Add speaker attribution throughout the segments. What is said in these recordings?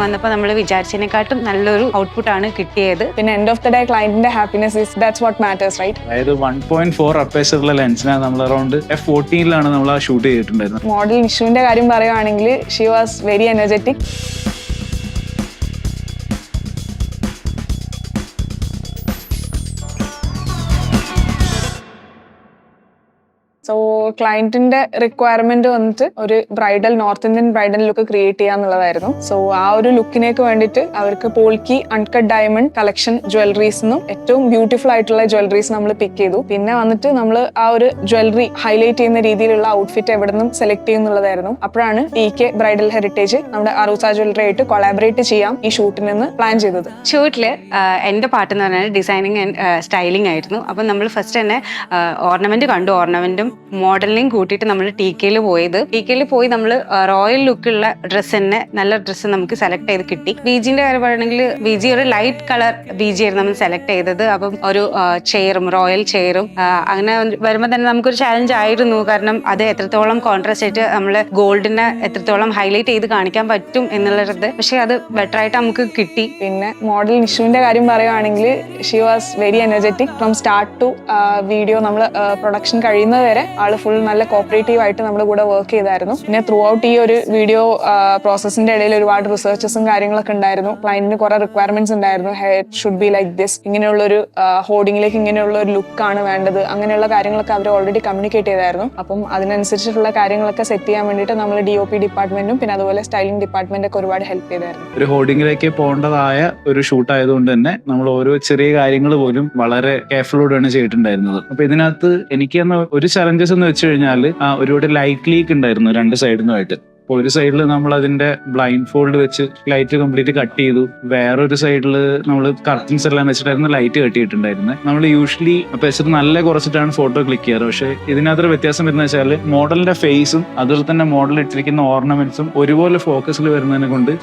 Speaker 1: വന്നപ്പോൾ നമ്മൾ വിചാരിച്ചതിനെക്കാട്ടും നല്ലൊരു ഔട്ട്പുട്ടാണ് കിട്ടിയത്.
Speaker 2: പിന്നെ എൻഡ് ഓഫ് ദ ഡേ ക്ലയന്റിന്റെ happiness is that's what matters, right?
Speaker 3: അതായത് 1.4 അപ്പേച്ചറുള്ള ലെൻസിനാണ് നമ്മൾ അറൌണ്ട് F14 നമ്മൾ ആ ഷൂട്ട് ചെയ്തിട്ടുണ്ടായിരുന്നത്.
Speaker 2: മോഡൽ നിഷുവിന്റെ കാര്യം പറയുവാണെങ്കിൽ she was very energetic. So ക്ലയന്റിന്റെ റിക്വയർമെന്റ് വന്നിട്ട് ഒരു bridal north Indian bridal look create ചെയ്യാന്നുള്ളതായിരുന്നു. സോ ആ ഒരു ലുക്കിനേക്ക് വേണ്ടിയിട്ട് അവർക്ക് polki uncut diamond collection jewelleries ഏറ്റവും ബ്യൂട്ടിഫുൾ ആയിട്ടുള്ള ജ്വല്ലറീസ് നമ്മൾ പിക്ക് ചെയ്തു. പിന്നെ വന്നിട്ട് നമ്മൾ ആ ഒരു ജ്വല്ലറി ഹൈലൈറ്റ് ചെയ്യുന്ന രീതിയിലുള്ള ഔട്ട്ഫിറ്റ് എവിടെ നിന്നും സെലക്ട് ചെയ്യുന്നുള്ളതായിരുന്നു. അപ്പോഴാണ് TK ബ്രൈഡൽ ഹെറിറ്റേജ് നമ്മുടെ അറൂസ ജ്വല്ലറി ആയിട്ട് കൊളാബറേറ്റ് ചെയ്യാം ഈ ഷൂട്ടിനെന്ന് പ്ലാൻ ചെയ്തത്.
Speaker 1: ഷൂട്ടില് എന്റെ പാട്ട് എന്ന് പറഞ്ഞാൽ ഡിസൈനിങ് ആൻഡ് സ്റ്റൈലിംഗ് ആയിരുന്നു. അപ്പം നമ്മൾ ഫസ്റ്റ് തന്നെ ഓർണമെന്റ് കണ്ടു. ഓർണമെന്റും മോഡലിനെയും കൂട്ടിയിട്ട് നമ്മൾ TKയിൽ പോയത്. TKയിൽ പോയി നമ്മൾ റോയൽ ലുക്കുള്ള ഡ്രസ്സ് തന്നെ, നല്ല ഡ്രസ്സ് നമുക്ക് സെലക്ട് ചെയ്ത് കിട്ടി. ബീജിന്റെ കാര്യം പറയുകയാണെങ്കിൽ BG ഒരു ലൈറ്റ് കളർ BG ആയിരുന്നു നമ്മൾ സെലക്ട് ചെയ്തത്. അപ്പം ഒരു ചെയറും റോയൽ ചെയറും അങ്ങനെ വരുമ്പോൾ തന്നെ നമുക്കൊരു ചാലഞ്ച് ആയിരുന്നു. കാരണം അത് എത്രത്തോളം കോൺട്രാസ്റ്റ് ആയിട്ട് നമ്മൾ ഗോൾഡിനെ എത്രത്തോളം ഹൈലൈറ്റ് ചെയ്ത് കാണിക്കാൻ പറ്റും എന്നുള്ളത്. പക്ഷെ അത് ബെറ്റർ ആയിട്ട് നമുക്ക് കിട്ടി.
Speaker 2: പിന്നെ മോഡൽ നിഷുവിന്റെ കാര്യം പറയുവാണെങ്കിൽ she was very energetic from start to video. നമ്മൾ പ്രൊഡക്ഷൻ കഴിയുന്നത് വരെ ആള് ഫുൾ നല്ല കോപ്പറേറ്റീവ് ആയിട്ട് നമ്മുടെ കൂടെ വർക്ക് ചെയ്തായിരുന്നു. പിന്നെ ത്രൂ ഔട്ട് ഈ ഒരു വീഡിയോ പ്രോസസ്സിന്റെ ഇടയിൽ ഒരുപാട് റിസർച്ചസും കാര്യങ്ങളൊക്കെ ഉണ്ടായിരുന്നു. ക്ലയന്റിന് കുറെ റിക്വയർമെന്റ്സ് ഉണ്ടായിരുന്നു. Hair should be like this, ഇങ്ങനെയുള്ള ഒരു ഹോർഡിങ്ങിലേക്ക് ഇങ്ങനെയുള്ള ഒരു ലുക്കാണ് വേണ്ടത്, അങ്ങനെയുള്ള കാര്യങ്ങളൊക്കെ അവർ ഓൾറെഡി കമ്മ്യൂണിക്കേറ്റ് ചെയ്തായിരുന്നു. അപ്പം അതിനനുസരിച്ചിട്ടുള്ള കാര്യങ്ങളൊക്കെ സെറ്റ് ചെയ്യാൻ വേണ്ടിയിട്ട് നമ്മൾ DOP ഡിപ്പാർട്ട്മെന്റും പിന്നെ അതുപോലെ സ്റ്റൈലിംഗ് ഡിപ്പാർട്ട്മെന്റ് ഒക്കെ ഒരുപാട് ഹെൽപ്പ് ചെയ്തായിരുന്നു.
Speaker 3: ഒരു ഹോർഡിങ്ങിലേക്ക് പോകേണ്ടതായ ഒരു ഷൂട്ട് ആയതുകൊണ്ട് തന്നെ നമ്മൾ ഓരോ ചെറിയ കാര്യങ്ങൾ പോലും വളരെ കെയർഫുള്ളോടെയാണ് ചെയ്തിട്ടുണ്ടായിരുന്നത്. അപ്പൊ ഇതിനകത്ത് എനിക്ക് ഒരു ചലഞ്ചസ് എന്ന് വെച്ച് കഴിഞ്ഞാൽ ഒരുപാട് ലൈറ്റ് ലീക്ക് ഉണ്ടായിരുന്നു രണ്ട് സൈഡിൽ നിന്നുമായിട്ട്. അപ്പോൾ ഒരു സൈഡിൽ നമ്മൾ അതിന്റെ ബ്ലൈൻഡ് ഫോൾഡ് വെച്ച് ലൈറ്റ് കംപ്ലീറ്റ് കട്ട് ചെയ്തു. വേറൊരു സൈഡിൽ നമ്മൾ കർട്ടൻസ് എല്ലാം വെച്ചിട്ടായിരുന്നു ലൈറ്റ് കട്ടിയിട്ടുണ്ടായിരുന്നത്. നമ്മൾ യൂഷ്വലി അപ്പേച്ചർ നല്ല കുറച്ചിട്ടാണ് ഫോട്ടോ ക്ലിക്ക് ചെയ്യാറ്. പക്ഷെ ഇതിനകത്തൊരു വ്യത്യാസം വരുന്ന വെച്ചാൽ മോഡലിന്റെ ഫേസും അതുപോലെ തന്നെ മോഡൽ ഇട്ടിരിക്കുന്ന ഓർണമെന്റ്സും ഒരുപോലെ ഫോക്കസിൽ വരുന്നതിനെ കൊണ്ട്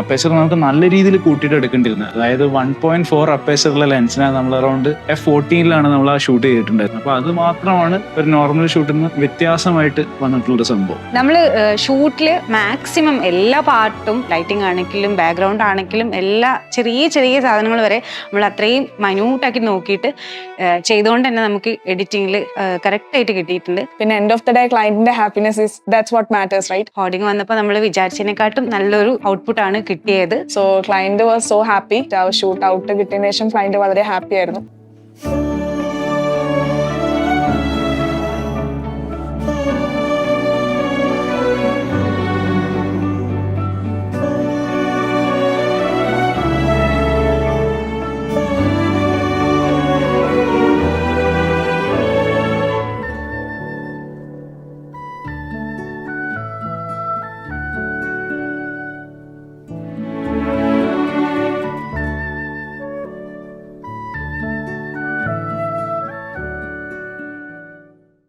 Speaker 3: അപ്പേച്ചർ നമുക്ക് നല്ല രീതിയിൽ കൂട്ടിയിട്ട് എടുക്കേണ്ടിരുന്നത്. അതായത് 1.4 അപ്പേച്ചറുള്ള ലെൻസിനാണ് നമ്മൾ അറൌണ്ട് F14 നമ്മൾ ആ ഷൂട്ട് ചെയ്തിട്ടുണ്ടായിരുന്നത്. അപ്പൊ അത് മാത്രമാണ് ഒരു നോർമൽ ഷൂട്ടിൽ നിന്ന് വ്യത്യാസമായിട്ട് വന്നിട്ടുള്ള സംഭവം.
Speaker 1: നമ്മൾ ഷൂട്ടിൽ മാക്സിമം എല്ലാ പാർട്ടും, ലൈറ്റിംഗ് ആണെങ്കിലും ബാക്ക്ഗ്രൗണ്ട് ആണെങ്കിലും എല്ലാ ചെറിയ ചെറിയ സാധനങ്ങൾ വരെ നമ്മൾ അത്രയും മൈന്യൂട്ടാക്കി നോക്കിയിട്ട് ചെയ്തുകൊണ്ട് തന്നെ നമുക്ക് എഡിറ്റിംഗിൽ കറക്റ്റ് ആയിട്ട് കിട്ടിയിട്ടുണ്ട്.
Speaker 2: പിന്നെ എൻഡ് ഓഫ് ദ ഡേ ക്ലയന്റിന്റെ happiness is that's what matters, right?
Speaker 1: Hoarding വന്നപ്പോൾ നമ്മൾ വിചാരിച്ചതിനെക്കാട്ടും നല്ലൊരു ഔട്ട്പുട്ടാണ് കിട്ടിയത്.
Speaker 2: So client was so happy. Shoot out കിട്ടിയതിനു ശേഷം ക്ലയന്റ് വളരെ ഹാപ്പി ആയിരുന്നു.